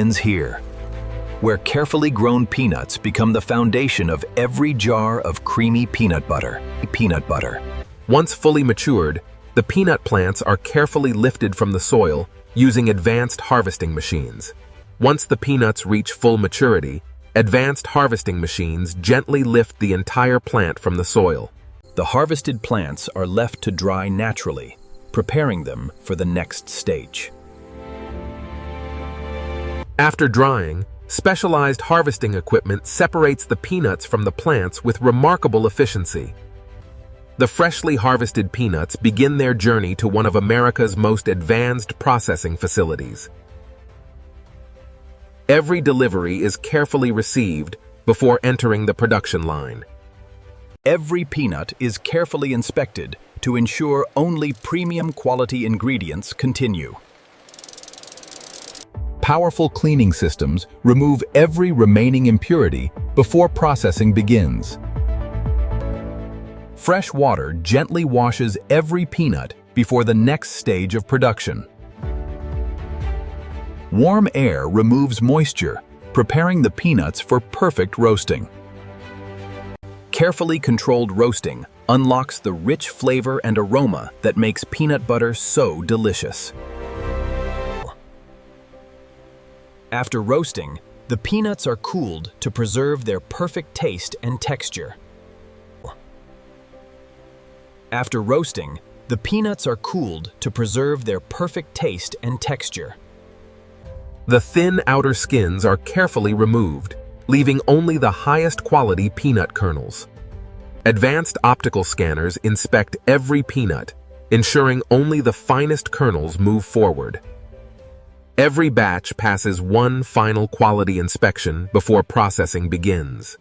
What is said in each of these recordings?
Ends here, where carefully grown peanuts become the foundation of every jar of creamy peanut butter. Once fully matured, the peanut plants are carefully lifted from the soil using advanced harvesting machines. Once the peanuts reach full maturity, advanced harvesting machines gently lift the entire plant from the soil. The harvested plants are left to dry naturally, preparing them for the next stage. After drying, specialized harvesting equipment separates the peanuts from the plants with remarkable efficiency. The freshly harvested peanuts begin their journey to one of America's most advanced processing facilities. Every delivery is carefully received before entering the production line. Every peanut is carefully inspected to ensure only premium quality ingredients continue. Powerful cleaning systems remove every remaining impurity before processing begins. Fresh water gently washes every peanut before the next stage of production. Warm air removes moisture, preparing the peanuts for perfect roasting. Carefully controlled roasting unlocks the rich flavor and aroma that makes peanut butter so delicious. After roasting, the peanuts are cooled to preserve their perfect taste and texture. After roasting, the peanuts are cooled to preserve their perfect taste and texture. The thin outer skins are carefully removed, leaving only the highest quality peanut kernels. Advanced optical scanners inspect every peanut, ensuring only the finest kernels move forward. Every batch passes one final quality inspection before processing begins.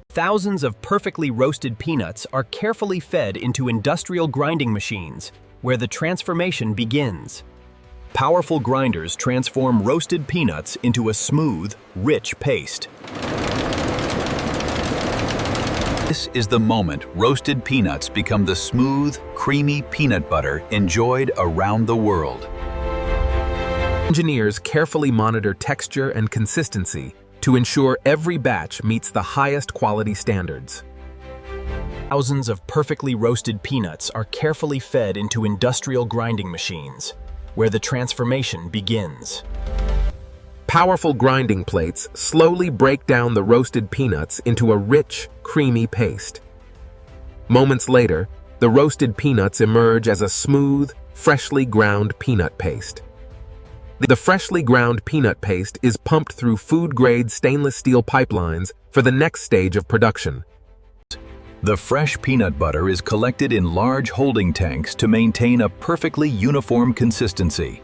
Thousands of perfectly roasted peanuts are carefully fed into industrial grinding machines, where the transformation begins. Powerful grinders transform roasted peanuts into a smooth, rich paste. This is the moment roasted peanuts become the smooth, creamy peanut butter enjoyed around the world. Engineers carefully monitor texture and consistency to ensure every batch meets the highest quality standards. Thousands of perfectly roasted peanuts are carefully fed into industrial grinding machines, where the transformation begins. Powerful grinding plates slowly break down the roasted peanuts into a rich, creamy paste. Moments later, the roasted peanuts emerge as a smooth, freshly ground peanut paste. The freshly ground peanut paste is pumped through food-grade stainless steel pipelines for the next stage of production. The fresh peanut butter is collected in large holding tanks to maintain a perfectly uniform consistency.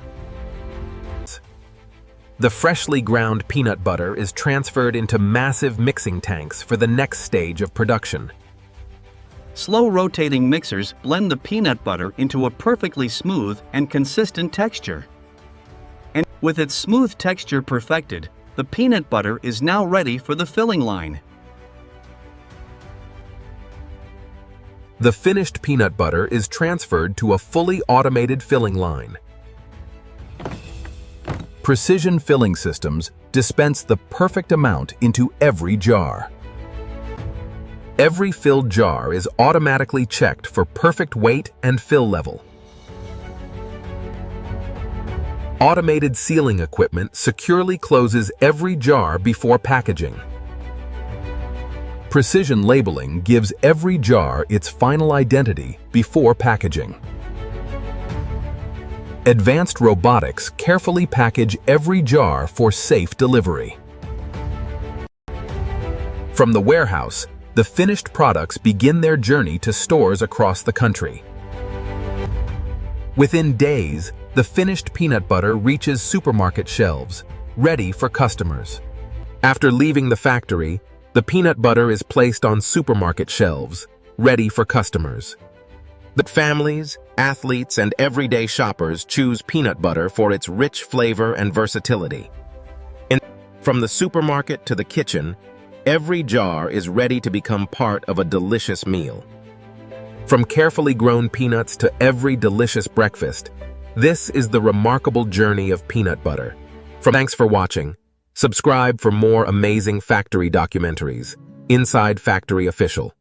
The freshly ground peanut butter is transferred into massive mixing tanks for the next stage of production. Slow rotating mixers blend the peanut butter into a perfectly smooth and consistent texture. And with its smooth texture perfected, the peanut butter is now ready for the filling line. The finished peanut butter is transferred to a fully automated filling line. Precision filling systems dispense the perfect amount into every jar. Every filled jar is automatically checked for perfect weight and fill level. Automated sealing equipment securely closes every jar before packaging. Precision labeling gives every jar its final identity before packaging. Advanced robotics carefully package every jar for safe delivery. From the warehouse, the finished products begin their journey to stores across the country. Within days, the finished peanut butter reaches supermarket shelves, ready for customers. After leaving the factory, the peanut butter is placed on supermarket shelves, ready for customers. The families, athletes, and everyday shoppers choose peanut butter for its rich flavor and versatility. From the supermarket to the kitchen, every jar is ready to become part of a delicious meal. From carefully grown peanuts to every delicious breakfast, this is the remarkable journey of peanut butter, Thanks for watching. Subscribe for more amazing factory documentaries. Inside Factory Official.